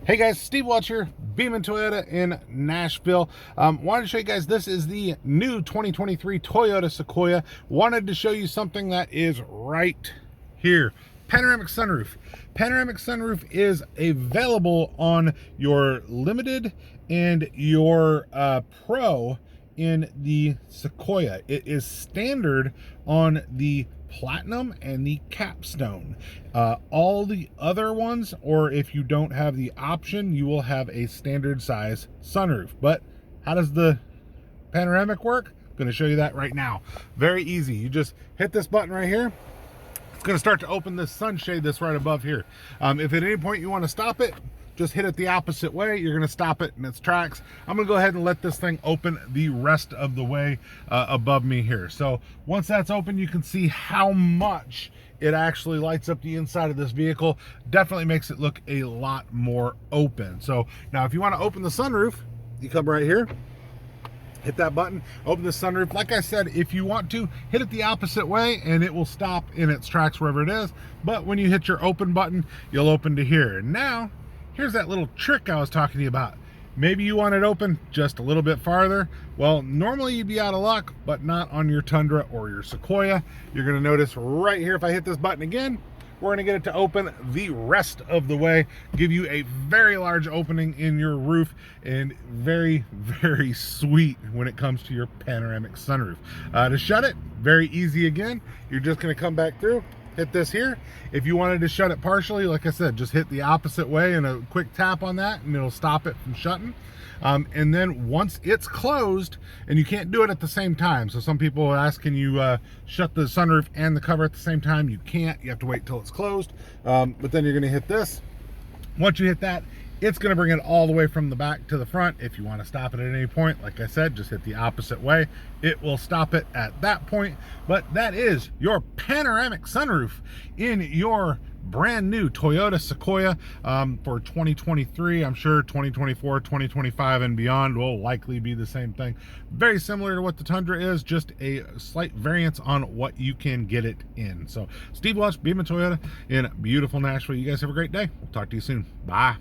Hey guys, Steve Welch here, Beaman Toyota in Nashville. Wanted to show you guys, this is the new 2023 Toyota Sequoia. Wanted to show you something that is right here. Panoramic sunroof. Panoramic sunroof is available on your Limited and your Pro in the Sequoia. It is standard on the Platinum and the Capstone. All the other ones, or if you don't have the option, you will have a standard size sunroof. But how does the Panoramic work? I'm going to show you that right now. Very easy. You just hit this button right here. It's going to start to open this sunshade that's right above here. If at any point you want to stop it, just hit it the opposite way. You're going to stop it in its tracks. I'm going to go ahead and let this thing open the rest of the way above me here. So once that's open, you can see how much it actually lights up the inside of this vehicle. Definitely makes it look a lot more open. So now if you want to open the sunroof, you come right here, hit that button, open the sunroof. Like I said, if you want to, hit it the opposite way and it will stop in its tracks wherever it is. But when you hit your open button, you'll open to here. And now, here's that little trick I was talking to you about. Maybe you want it open just a little bit farther. Well, normally you'd be out of luck, but not on your Tundra or your Sequoia. You're gonna notice right here, if I hit this button again, we're gonna get it to open the rest of the way, give you a very large opening in your roof, and very, very sweet when it comes to your panoramic sunroof. To shut it, very easy again. You're just gonna come back through, hit this here. If you wanted to shut it partially, like I said, just hit the opposite way and a quick tap on that and it'll stop it from shutting. And then once it's closed, and you can't do it at the same time. So some people will ask, can you shut the sunroof and the cover at the same time? You can't, you have to wait till it's closed. But then you're gonna hit this. Once you hit that, it's going to bring it all the way from the back to the front. If you want to stop it at any point, like I said, just hit the opposite way. It will stop it at that point. But that is your panoramic sunroof in your brand new Toyota Sequoia for 2023. I'm sure 2024, 2025 and beyond will likely be the same thing. Very similar to what the Tundra is, just a slight variance on what you can get it in. So Steve Welch, Beaman Toyota in beautiful Nashville. You guys have a great day. We'll talk to you soon. Bye.